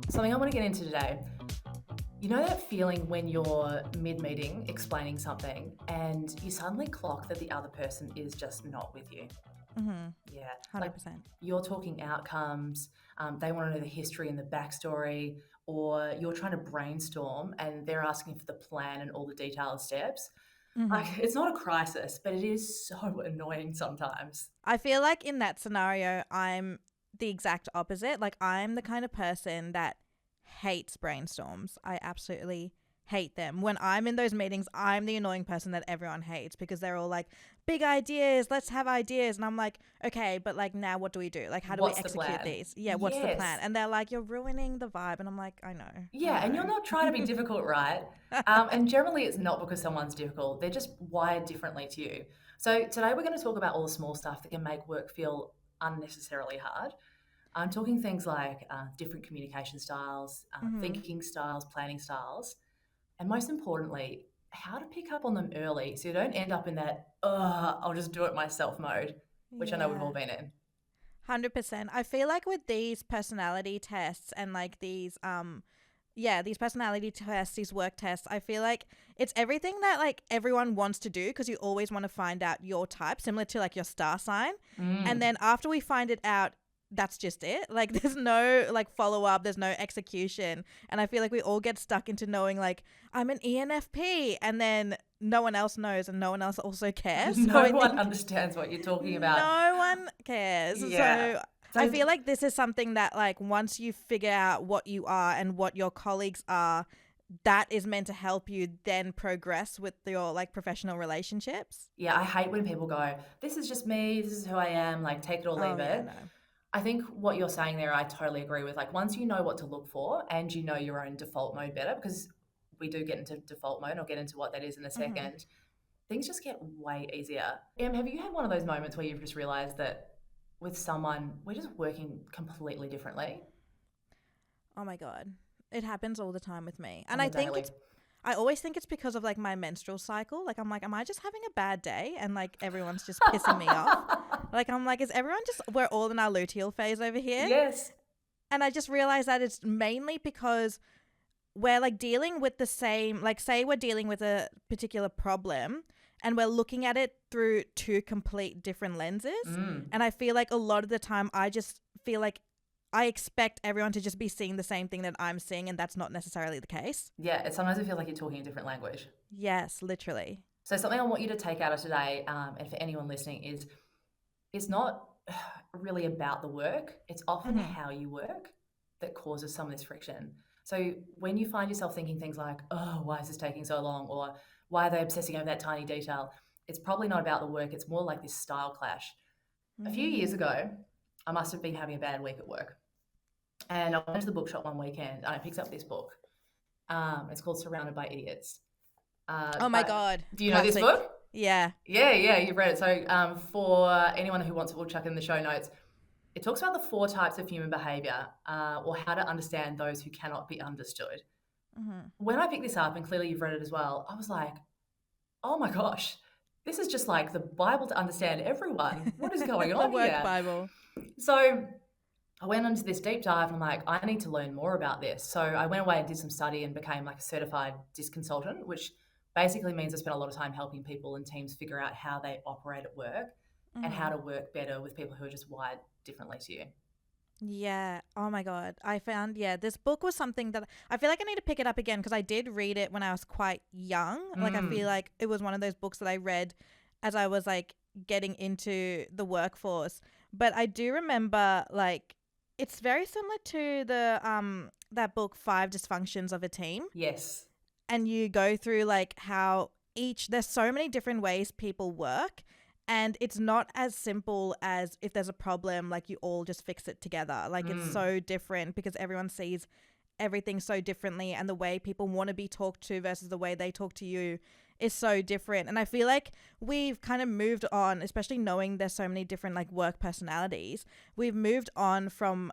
Something I want to get into today. You know that feeling when you're mid-meeting explaining something and you suddenly clock that the other person is just not with you? Mm-hmm. Yeah. 100%. You're talking outcomes, they want to know the history and the backstory, or you're trying to brainstorm and they're asking for the plan and all the detailed steps. Mm-hmm. It's not a crisis, but it is so annoying sometimes. I feel like in that scenario, I'm the exact opposite. Like, I'm the kind of person that hates brainstorms. I absolutely hate them. When I'm in those meetings, I'm the annoying person that everyone hates because they're all like, big ideas, let's have ideas. And I'm like, okay, but like, now what do we do? Like, how do we What's the execute plan? these? Yeah, what's the plan? Yes. And they're like, you're ruining the vibe. And I'm like, I know. Yeah, and you're not trying to be difficult, right? And generally, it's not because someone's difficult. They're just wired differently to you. So today, we're going to talk about all the small stuff that can make work feel unnecessarily hard. I'm talking things like different communication styles, Mm-hmm. thinking styles, planning styles, and most importantly, how to pick up on them early so you don't end up in that, I'll just do it myself mode, which I know we've all Yeah. been in. 100%. I feel like with these personality tests and like these personality tests, these work tests, I feel like it's everything that like everyone wants to do because you always want to find out your type, similar to like your star sign. And Mm. then after we find it out, that's just it. Like there's no like follow up, there's no execution. And I feel like we all get stuck into knowing like I'm an ENFP and then no one else knows and no one else also cares. So No I one think understands what you're talking about. no one cares. Yeah. So I So feel like this is something that like once you figure out what you are and what your colleagues are, that is meant to help you then progress with your like professional relationships. yeah, I hate when people go, this is just me, this is who I am, like take it or Oh leave yeah, it. no. I think what you're saying there, I totally agree with. Like once you know what to look for and you know your own default mode better, because we do get into default mode, I'll get into what that is in a Mhm. second, things just get way easier. Have you had one of those moments where you've just realized that with someone, we're just working completely differently Oh my god. It happens all the time with me. And on the I think daily? it's I always think it's because of like my menstrual cycle. Like I'm like, am I just having a bad day? And like everyone's just pissing me off. Like I'm like, is everyone just we're all in our luteal phase over here? Yes. And I just realized that it's mainly because we're like dealing with the same, like say we're dealing with a particular problem and we're looking at it through two complete different lenses. Mm. And I feel like a lot of the time I just feel like I expect everyone to just be seeing the same thing that I'm seeing, and that's not necessarily the case. Yeah, sometimes it feels like you're talking a different language. Yes, literally. So something I want you to take out of today, and for anyone listening, is it's not really about the work. It's often Mm-hmm. how you work that causes some of this friction. So when you find yourself thinking things like, oh, why is this taking so long? Or why are they obsessing over that tiny detail? It's probably not about the work. It's more like this style clash. A few years Mm. ago, I must have been having a bad week at work. And I went to the bookshop one weekend and I picked up this book. It's called Surrounded by Idiots. Oh my God. Do you know this Classic. book? Yeah. Yeah, you've read it. So, for anyone who wants it, we'll chuck it in the show notes. It talks about the 4 types of human behavior, or how to understand those who cannot be understood. Mm-hmm. When I picked this up, and clearly you've read it as well, I was like, oh my gosh, this is just like the Bible to understand everyone. What is going The on work here? Bible. So I went into this deep dive and I'm like, I need to learn more about this. So I went away and did some study and became like a certified DISC consultant, which basically means I spent a lot of time helping people and teams figure out how they operate at work and how Mm-hmm. to work better with people who are just wired differently to you. Yeah. Oh my God. I found, yeah, this book was something that I feel like I need to pick it up again because I did read it when I was quite young. Like, I feel Mm. like it was one of those books that I read as I was like getting into the workforce. But I do remember like it's very similar to that book, Five Dysfunctions of a Team. Yes. And you go through like how there's so many different ways people work, and it's not as simple as if there's a problem like you all just fix it together. Like it's Mm. so different because everyone sees everything so differently, and the way people want to be talked to versus the way they talk to you is so different. And I feel like we've kind of moved on, especially knowing there's so many different like work personalities. We've moved on from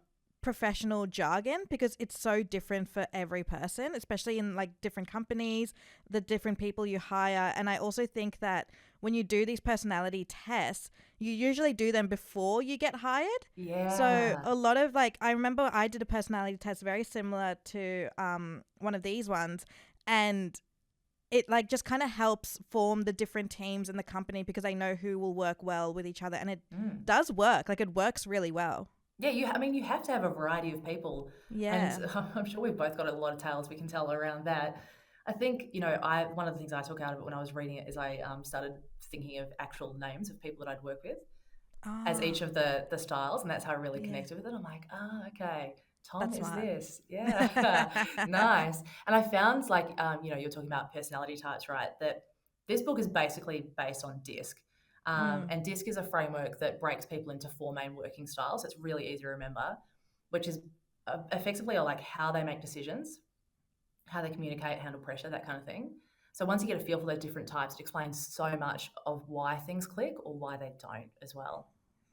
professional jargon because it's so different for every person, especially in like different companies, the different people you hire. And I also think that when you do these personality tests, you usually do them before you get hired. So Yeah. a lot of like, I remember I did a personality test very similar to one of these ones, and it like just kind of helps form the different teams in the company because I know who will work well with each other, and it Mm. does work. Like it works really well. Yeah, I mean, you have to have a variety of people, and Yeah. I'm sure we've both got a lot of tales we can tell around that. I think, I one of the things I took out of it when I was reading it is I started thinking of actual names of people that I'd work with as Ah, each of the styles, and that's how I really yeah. connected with it. I'm like, okay, Tom That's is smart. this, yeah, nice. And I found like, you're talking about personality types, right? That this book is basically based on DISC, Mm, and DISC is a framework that breaks people into four main working styles. It's really easy to remember, which is effectively like how they make decisions, how they communicate, handle pressure, that kind of thing. So once you get a feel for those different types, it explains so much of why things click or why they don't as well.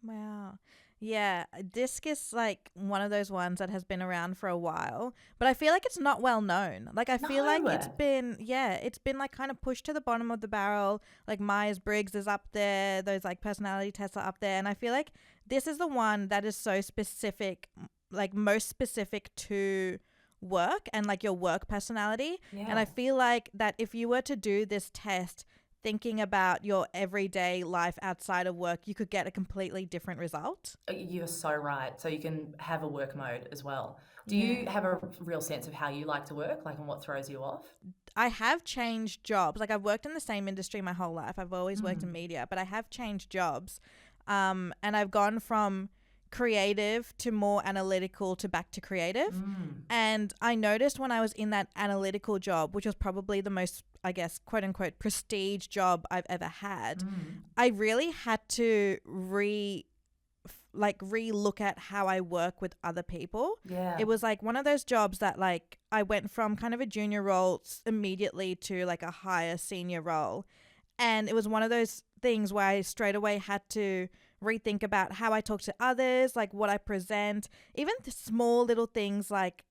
wow. Yeah, disc is like one of those ones that has been around for a while, but I feel like it's not well known. Like I feel like it's No. been, yeah, it's been like kind of pushed to the bottom of the barrel. Like Myers Briggs is up there, those like personality tests are up there, and I feel like this is the one that is so specific, like most specific to work and like your work personality. And I Yeah. feel like that if you were to do this test thinking about your everyday life outside of work, you could get a completely different result. You're so right. So you can have a work mode as well. Do you Yeah. have a real sense of how you like to work, like, and what throws you off? I have changed jobs. Like I've worked in the same industry my whole life. I've always worked in Mm. media, but I have changed jobs. And I've gone from creative to more analytical to back to creative. Mm. And I noticed when I was in that analytical job, which was probably the most, I guess, quote unquote, prestige job I've ever had, Mm. I really had to re-look at how I work with other people. Yeah. It was like one of those jobs that like I went from kind of a junior role immediately to like a higher senior role. And it was one of those things where I straight away had to rethink about how I talk to others, like what I present, even the small little things like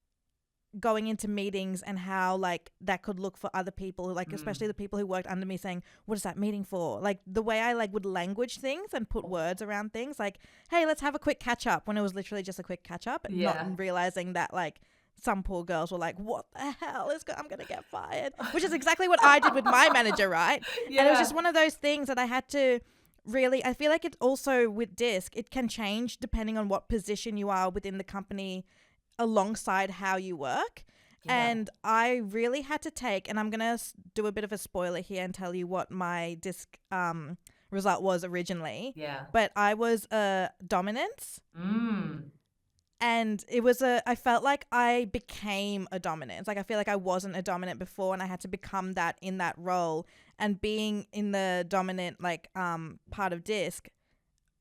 going into meetings and how like that could look for other people, like especially Mm. the people who worked under me, saying what is that meeting for, like the way I like would language things and put Oh, words around things, like hey, let's have a quick catch up, when it was literally just a quick catch up, not yeah. realizing that like some poor girls were like, what the hell I'm gonna get fired, which is exactly what I did with my manager, right? And it was Yeah. just one of those things that I had to really, I feel like it's also with disc, it can change depending on what position you are within the company alongside how you work. Yeah. And I really had to take, and I'm going to do a bit of a spoiler here and tell you what my disc result was originally. Yeah. But I was a dominance, Mm. and I felt like I became a dominant. Like I feel like I wasn't a dominant before, and I had to become that in that role. And being in the dominant, like, part of disc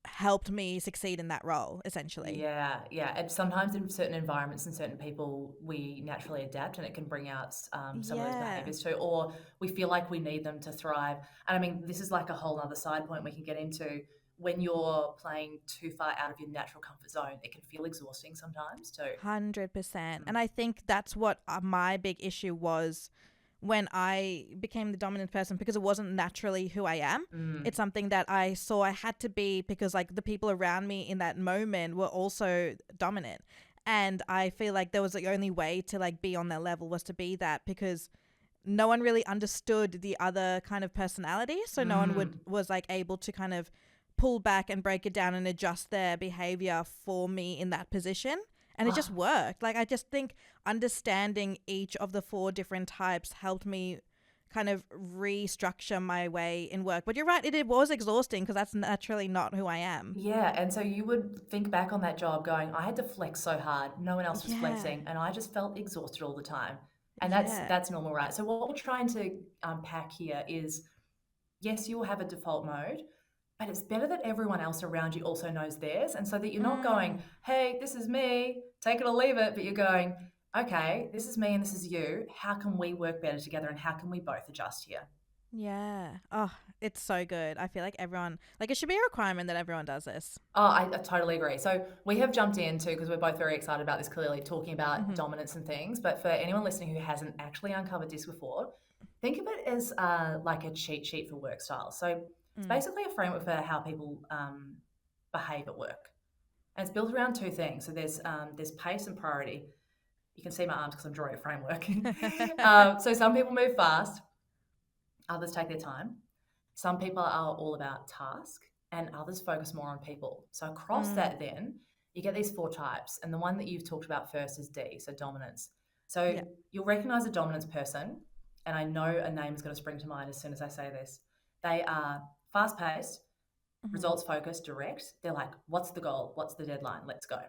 helped me succeed in that role, essentially. Yeah, yeah. And sometimes in certain environments and certain people, we naturally adapt, and it can bring out some of those Yeah. behaviors too, or we feel like we need them to thrive. And I mean, this is like a whole other side point we can get into. When you're playing too far out of your natural comfort zone, it can feel exhausting sometimes too. 100%. Mm. And I think that's what my big issue was when I became the dominant person, because it wasn't naturally who I am. Mm. It's something that I saw I had to be because like the people around me in that moment were also dominant. And I feel like there was the only way to like be on their level was to be that, because no one really understood the other kind of personality. So no one Mm. was like able to kind of pull back and break it down and adjust their behavior for me in that position. And it just Ah, worked. Like I just think understanding each of the four different types helped me kind of restructure my way in work. But you're right, it was exhausting because that's naturally not who I am. yeah, and so you would think back on that job going, I had to flex so hard, no one else was Yeah. flexing, and I just felt exhausted all the time. And Yeah. that's normal, right? So what we're trying to unpack here is, yes, you will have a default mode, but it's better that everyone else around you also knows theirs, and so that you're not Mm. going, hey, this is me, take it or leave it, but you're going, okay, this is me and this is you. How can we work better together, and how can we both adjust here? Yeah. Oh, it's so good. I feel like everyone, like, it should be a requirement that everyone does this. Oh, I totally agree. So we have jumped into, because we're both very excited about this, clearly talking about Mm-hmm. dominance and things. But for anyone listening who hasn't actually uncovered this before, think of it as like a cheat sheet for work styles. So it's Mm. basically a framework for how people behave at work, and it's built around two things. So there's pace and priority. You can see my arms because I'm drawing a framework. So some people move fast, others take their time. Some people are all about task, and others focus more on people. So across Mm. that, then you get these four types, and the one that you've talked about first is D, so dominance. So Yeah. you'll recognize a dominance person, and I know a name is going to spring to mind as soon as I say this. They are fast paced, Mm-hmm. results focused, direct. They're like, what's the goal? What's the deadline? Let's go.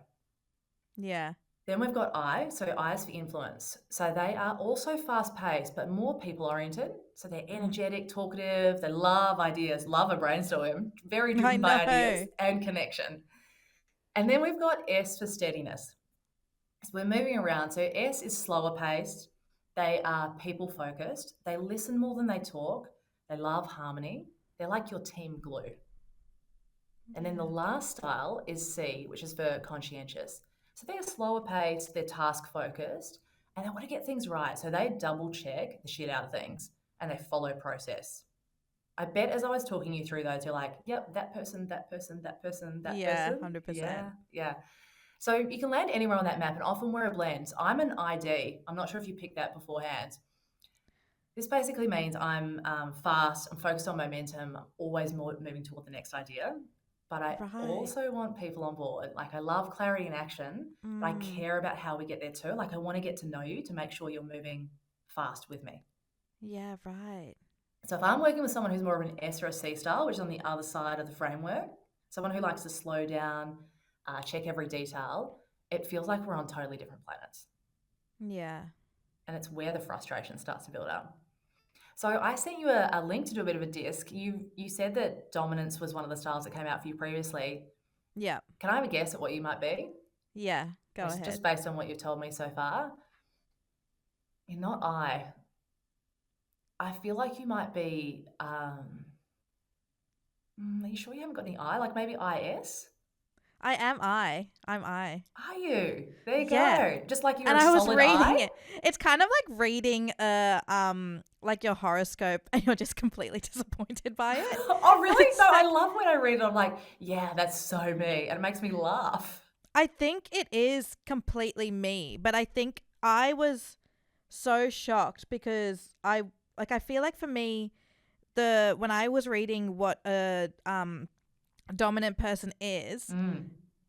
Yeah. Then we've got I, so I is for influence. So they are also fast paced, but more people oriented. So they're Mm. energetic, talkative, they love ideas, love a brainstorm, very I driven by ideas know. and connection. And then we've got S for steadiness. So we're moving around. So S is slower paced. They are people focused. They listen more than they talk. They love harmony. They're like your team glue. And then the Yeah. last style is C, which is for conscientious. So they're slower paced, they're task focused, and they want to get things right. So they double check the shit out of things and they follow process. I bet as I was talking you through those, you're like, yep, that person, that person, that person, that Yeah. person. 100%. Yeah, yeah. So you can land anywhere on that map, and often we're a blend. I'm an ID. I'm not sure if you picked that beforehand. This basically means I'm fast, I'm focused on momentum, I'm always more moving toward the next idea. But I Right. also want people on board. Like, I love clarity and action, but I Mm. care about how we get there too. Like, I want to get to know you to make sure you're moving fast with me. Yeah. Right. So if I'm working with someone who's more of an S or a C style, which is on the other side of the framework, someone who likes to slow down, check every detail, it feels like we're on totally different planets. Yeah. And it's where the frustration starts to build up. So I sent you a link to do a bit of a disc. You said that dominance was one of the styles that came out for you previously. Yeah. Can I have a guess at what you might be? Yeah. Go Just ahead. based on what you've told me so far. You're not I. I feel like you might be. Are you sure you haven't got any I? Like maybe IS? I am I. I'm I. Are you? There you Yeah. go. Just like you're And a I was solid reading I. it. It's kind of like reading like your horoscope and you're just completely disappointed by it. Oh, really? It's No, I like love when I read it. I'm like, yeah, that's so me. And it makes me laugh. I think it is completely me, but I think I was so shocked because I feel like for me the when I was reading what a dominant person is, Mm,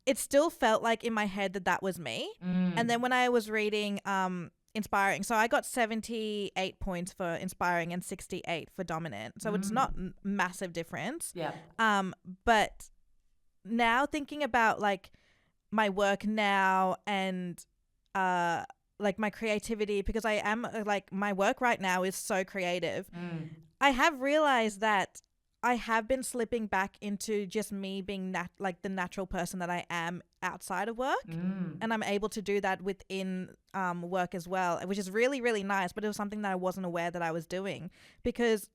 it still felt like in my head that that was me. And then mm, when I was reading inspiring, so I got 78 points for inspiring and 68 for dominant. So it's not mm. massive difference. Yeah. But now thinking about like my work now and like my creativity, because I am like my work right now is so creative. Mm, I have realized that I have been slipping back into just me being like the natural person that I am outside of work. mm. And I'm able to do that within work as well, which is really, really nice. But it was something that I wasn't aware that I was doing. Because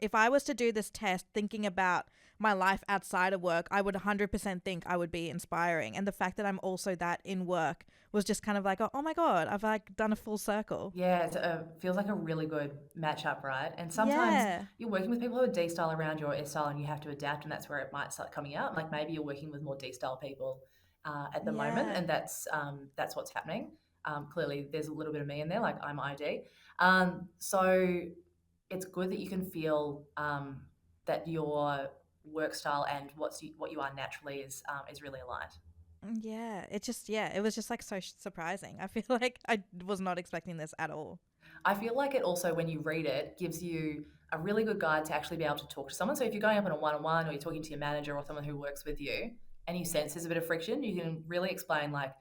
if I was to do this test thinking about my life outside of work, I would 100% think I would be inspiring. And the fact that I'm also that in work was just kind of like, oh my God, I've like done a full circle. Yeah, it feels like a really good matchup, right? And sometimes Yeah. you're working with people who are D style around your S style and you have to adapt, and that's where it might start coming out. Like maybe you're working with more D style people at the moment, Yeah. and that's what's happening. Clearly, there's a little bit of me in there, like I'm ID. So it's good that you can feel that your work style and what you are naturally is really aligned. Yeah, it just it was just like so surprising. I feel like I was not expecting this at all. I feel like it also, when you read it, gives you a really good guide to actually be able to talk to someone. So if you're going up on a one-on-one or you're talking to your manager or someone who works with you and you sense there's a bit of friction, you can really explain like,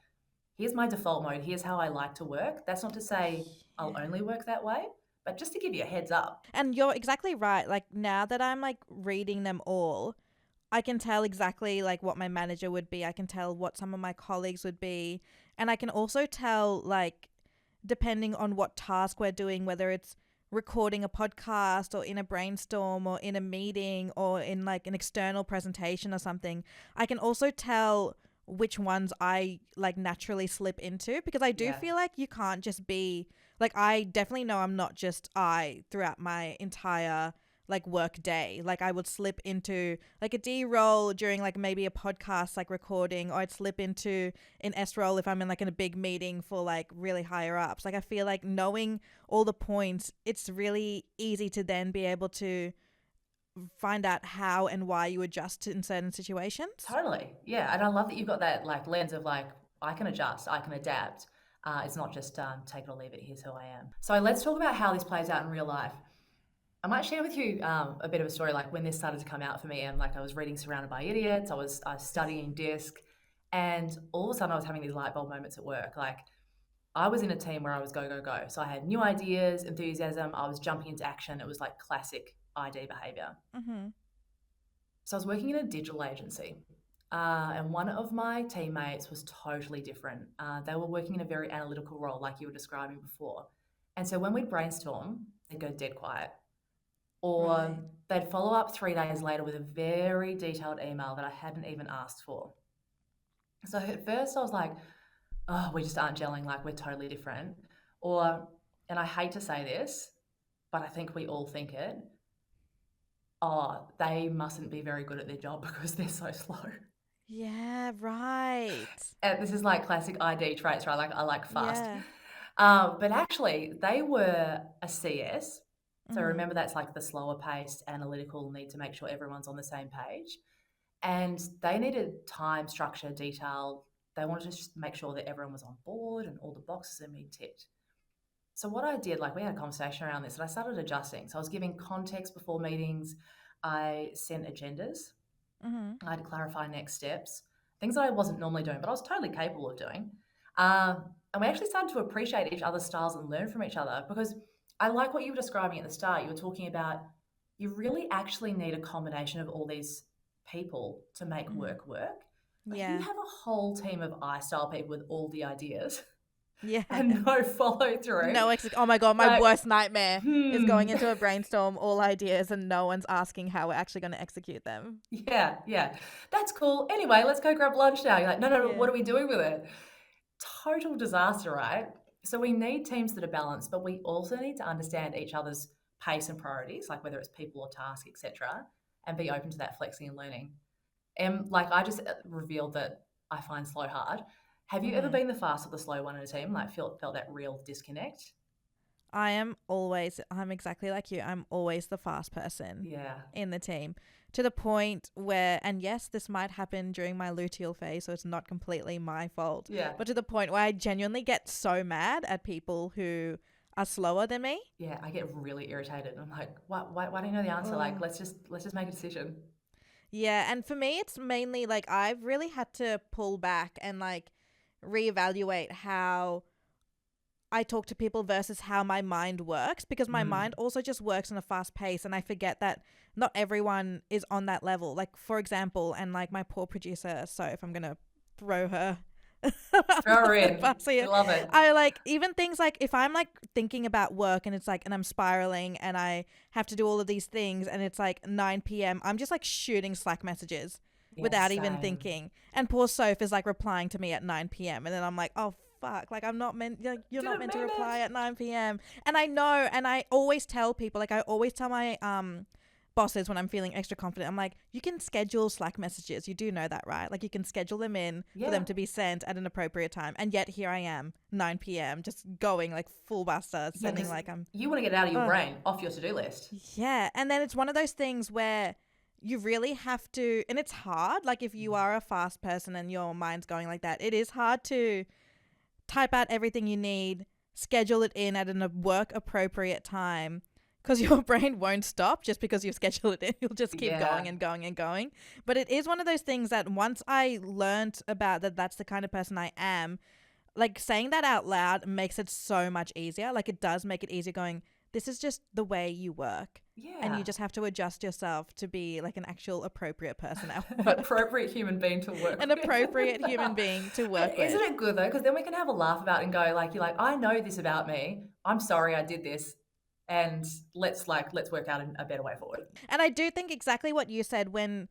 here's my default mode, here's how I like to work. That's not to say I'll Yeah. only work that way, but just to give you a heads up. And you're exactly right. Like now that I'm like reading them all, I can tell exactly like what my manager would be. I can tell what some of my colleagues would be. And I can also tell like depending on what task we're doing, whether it's recording a podcast or in a brainstorm or in a meeting or in like an external presentation or something, I can also tell which ones I like naturally slip into, because I do Yeah, feel like you can't just be like, I definitely know I'm not just I throughout my entire like work day. Like I would slip into like a D role during like maybe a podcast like recording, or I'd slip into an S role if I'm in like in a big meeting for like really higher ups. Like I feel like knowing all the points, it's really easy to then be able to find out how and why you adjust in certain situations. totally. Yeah, and I love that you've got that like lens of like I can adjust, I can adapt. It's not just take it or leave it. Here's who I am. So let's talk about how this plays out in real life. I might share with you a bit of a story, like when this started to come out for me, and like I was reading Surrounded by Idiots, I was studying disc, and all of a sudden I was having these light bulb moments at work. Like I was in a team where I was go go go, so I had new ideas, enthusiasm. I was jumping into action. It was like classic ID behavior. Mm-hmm. So I was working in a digital agency, and one of my teammates was totally different. They were working in a very analytical role, like you were describing before, and so when we'd brainstorm, they'd go dead quiet, or Right. they'd follow up 3 days later with a very detailed email that I hadn't even asked for. So at first I was like, oh, we just aren't gelling, like we're totally different. Or, and I hate to say this, but I think we all think it, oh, they mustn't be very good at their job because they're so slow. Yeah, right. And this is like classic ID traits, right? Like I like fast. Yeah. But actually, they were a CS. So Mm-hmm. remember, that's like the slower paced, analytical need to make sure everyone's on the same page. And they needed time, structure, detail. They wanted to just make sure that everyone was on board and all the boxes had been ticked. So what I did, like we had a conversation around this, and I started adjusting. So I was giving context before meetings. I sent agendas. Mm-hmm. I had to clarify next steps, things that I wasn't normally doing, but I was totally capable of doing. And we actually started to appreciate each other's styles and learn from each other, because I like what you were describing at the start. You were talking about you really actually need a combination of all these people to make Mm-hmm. work work. Like if you Yeah. have a whole team of I style people with all the ideas Yeah. and no follow through, No oh my god, my like, worst nightmare is going hmm. into a brainstorm, all ideas, and no one's asking how we're actually going to execute them. Yeah, yeah. That's cool. Anyway, let's go grab lunch now. You're like, no, no, no, Yeah. what are we doing with it? Total disaster, right? So we need teams that are balanced, but we also need to understand each other's pace and priorities, like whether it's people or task, etc., and be open to that flexing and learning. And like I just revealed that I find slow hard. Have you ever Mm-hmm. been the fast or the slow one in a team? Like felt that real disconnect? I'm exactly like you. I'm always the fast person Yeah, in the team, to the point where, and yes, this might happen during my luteal phase, so it's not completely my fault, yeah, but to the point where I genuinely get so mad at people who are slower than me. yeah. I get really irritated. I'm like, why don't you know the answer? Like, Oh. let's just make a decision. Yeah, and for me, it's mainly like I've really had to pull back and like reevaluate how I talk to people versus how my mind works, because my Mm. mind also just works on a fast pace, and I forget that not everyone is on that level. Like for example, and like my poor producer, so if I'm gonna throw her Throw under her the in. bus We here, love it. I like even things like if I'm like thinking about work and it's like, and I'm spiraling and I have to do all of these things and it's like 9 p.m., I'm just like shooting Slack messages Yeah, without even same. thinking. And poor Soph is like replying to me at 9 p.m. And then I'm like, oh, fuck. Like, I'm not meant, like, you're not Didn't meant to mean reply it. at 9 p.m. And I know, and I always tell people, like, I always tell my, bosses when I'm feeling extra confident, I'm like, you can schedule Slack messages. You do know that, right? Like you can schedule them in for Yeah. them to be sent at an appropriate time. And yet here I am, 9 p.m., just going like full buster, Yeah, sending because like I'm, you want to get it out of your oh, brain, off your to-do list. yeah. And then it's one of those things where you really have to, and it's hard. Like if you are a fast person and your mind's going like that, it is hard to type out everything you need, schedule it in at a work appropriate time, because your brain won't stop just because you've scheduled it in. You'll just keep Yeah. going and going and going. But it is one of those things that once I learned about that, that's the kind of person I am, like saying that out loud makes it so much easier. Like it does make it easier going, this is just the way you work. And Yeah. you just have to adjust yourself to be like an actual appropriate person at An work, appropriate human being to work an with. appropriate human being to And work isn't with. it good though? Because then we can have a laugh about it and go, like, you're like, I know this about me. I'm sorry I did this. and let's work out a better way forward. And I do think exactly what you said, when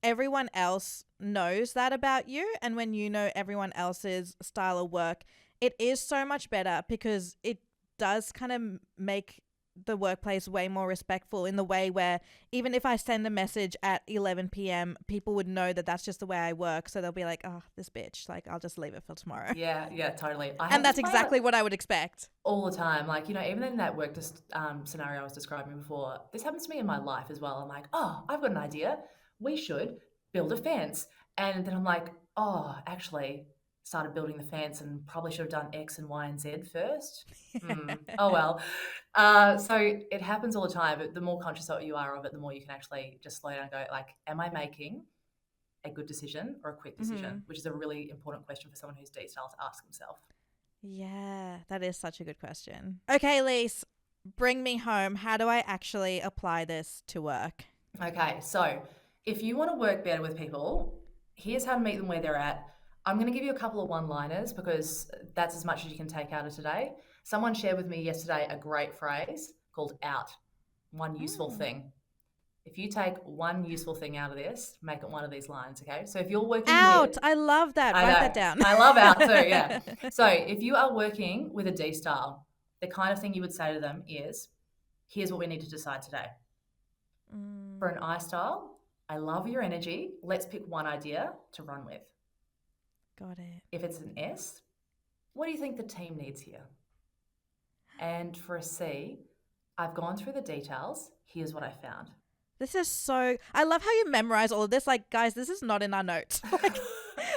everyone else knows that about you and when you know everyone else's style of work, it is so much better because it does kind of make the workplace way more respectful, in the way where even if I send a message at 11 p.m., people would know that that's just the way I work. So they'll be like, oh, this bitch, like, I'll just leave it for tomorrow. Yeah, yeah, totally. I And have this that's play out exactly what I would expect. all the time. Like, even in that work scenario I was describing before, this happens to me in my life as well. I'm like, oh, I've got an idea. We should build a fence. And then I'm like, oh, actually, started building the fence and probably should have done X and Y and Z first. Oh, well. So it happens all the time. But the more conscious that you are of it, the more you can actually just slow down and go, like, am I making a good decision or a quick Mm-hmm. decision? Which is a really important question for someone who's D-style to ask himself. Yeah, that is such a good question. Okay, Lise, bring me home. How do I actually apply this to work? Okay, so if you want to work better with people, here's how to meet them where they're at. I'm going to give you a couple of one liners because that's as much as you can take out of today. Someone shared with me yesterday a great phrase called out, one useful Mm. thing. If you take one useful thing out of this, make it one of these lines, okay? So if you're working with, Out. I love that. I Write that know, down. I love out too, yeah. So if you are working with a D style, the kind of thing you would say to them is, here's what we need to decide today. For Mm, an I style, I love your energy. Let's pick one idea to run with. got it. If it's an S, what do you think the team needs here? And for a C, I've gone through the details. Here's what I found. This is so. I love how you memorize all of this. Like, guys, this is not in our notes.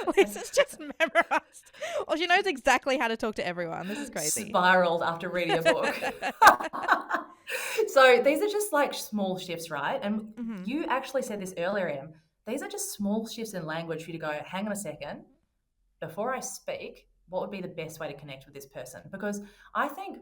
Like, this is just memorized. Or she knows exactly how to talk to everyone. This is crazy. Spiraled after reading a book. So these are just like small shifts, right? And Mm-hmm. you actually said this earlier, Em. These are just small shifts in language for you to go, hang on a second, before I speak, what would be the best way to connect with this person? Because I think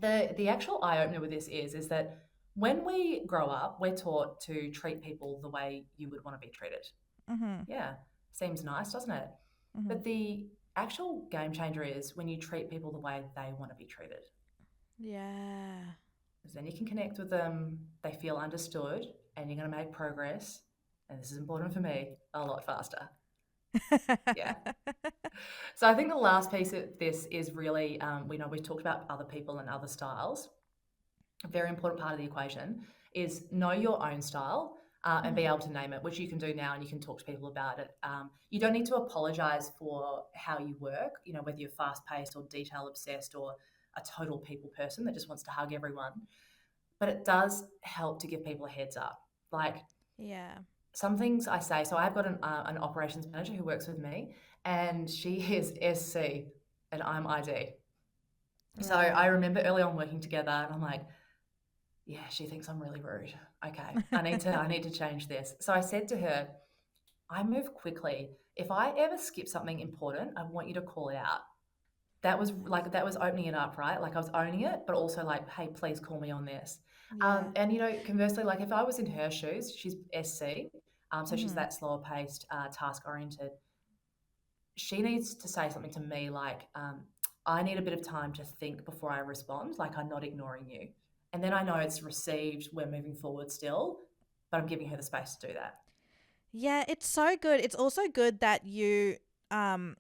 the actual eye opener with this is that when we grow up, we're taught to treat people the way you would want to be treated. Mm-hmm. Yeah, seems nice, doesn't it? Mm-hmm. But the actual game changer is when you treat people the way they want to be treated. Yeah. Because then you can connect with them, they feel understood, and you're going to make progress. And this is important for me, a lot faster. Yeah. So I think the last piece of this is really, we know we've talked about other people and other styles. A very important part of the equation is know your own style and be Mm-hmm. able to name it, which you can do now and you can talk to people about it. You don't need to apologize for how you work, whether you're fast paced or detail obsessed or a total people person that just wants to hug everyone. But it does help to give people a heads up. Like Yeah. some things I say, so I've got an operations manager who works with me and she is SC and I'm ID. So I Right. remember early on working together and I'm like, yeah, she thinks I'm really rude. Okay, I need to change this. So I said to her, I move quickly. If I ever skip something important, I want you to call it out. That was opening it up, right? Like I was owning it, but also like, hey, please call me on this. Yeah. And conversely, like if I was in her shoes, she's SC, so she's Mm-hmm. that slower paced, task oriented. She needs to say something to me like, I need a bit of time to think before I respond. Like I'm not ignoring you, and then I know it's received. We're moving forward still, but I'm giving her the space to do that. Yeah, it's so good. It's also good that you um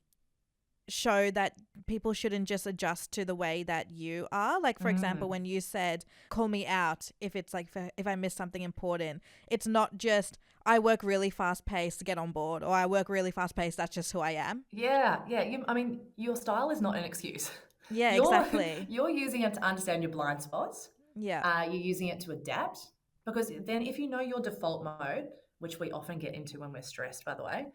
show that people shouldn't just adjust to the way that you are. Like, for example, Mm. when you said, call me out if it's like, if I miss something important, it's not just, I work really fast paced to get on board, or I work really fast paced, that's just who I am. Yeah, yeah. I mean, your style is not an excuse. Yeah, You're exactly. you're using it to understand your blind spots. Yeah. You're using it to adapt because then if you know your default mode, which we often get into when we're stressed, by the way,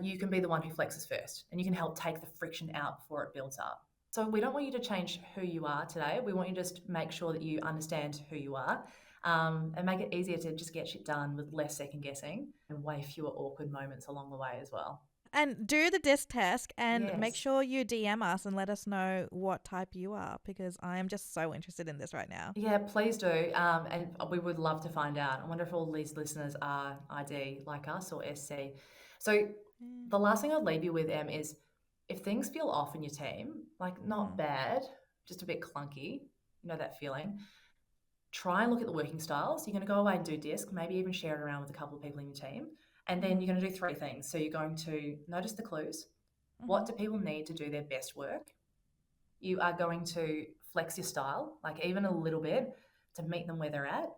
you can be the one who flexes first, and you can help take the friction out before it builds up. So we don't want you to change who you are today. We want you to just make sure that you understand who you are, and make it easier to just get shit done with less second guessing and way fewer awkward moments along the way as well. And do the disc test and make Yes. sure you DM us and let us know what type you are, because I am just so interested in this right now. Yeah, please do. And we would love to find out. I wonder if all these listeners are ID like us or SC. So Mm. the last thing I'd leave you with, Em, is if things feel off in your team, like not Mm-hmm. bad, just a bit clunky, that feeling. Try and look at the working styles. You're going to go away and do disc, maybe even share it around with a couple of people in your team. And then you're going to do 3 things. So you're going to notice the clues. What do people need to do their best work? You are going to flex your style, like even a little bit, to meet them where they're at.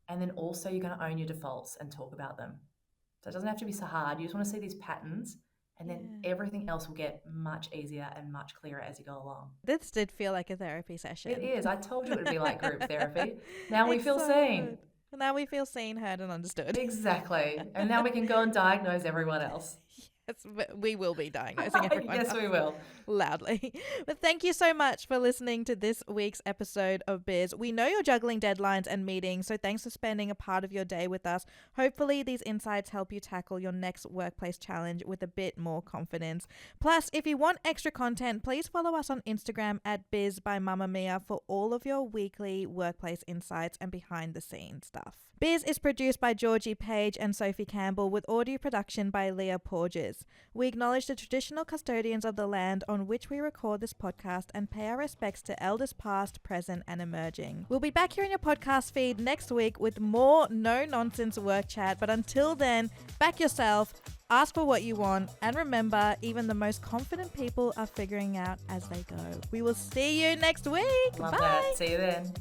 And then also you're going to own your defaults and talk about them. So it doesn't have to be so hard. You just want to see these patterns, and then everything else will get much easier and much clearer as you go along. This did feel like a therapy session. It is. I told you it would be like group therapy. Now we feel seen. Now we feel seen, heard, and understood. Exactly. And now we can go and diagnose everyone else. Yes, we will be diagnosing everyone Yes, else we will. Loudly. But thank you so much for listening to this week's episode of Biz. We know you're juggling deadlines and meetings, so thanks for spending a part of your day with us. Hopefully these insights help you tackle your next workplace challenge with a bit more confidence. Plus, if you want extra content, please follow us on Instagram at Biz by Mamma Mia for all of your weekly workplace insights and behind the scenes stuff. Biz is produced by Georgie Page and Sophie Campbell, with audio production by Leah Porges. We acknowledge the traditional custodians of the land on which we record this podcast and pay our respects to elders past, present, and emerging. We'll be back here in your podcast feed next week with more no-nonsense work chat, but until then, back yourself, ask for what you want, and remember, even the most confident people are figuring out as they go. We will see you next week. Love Bye. that. See you then.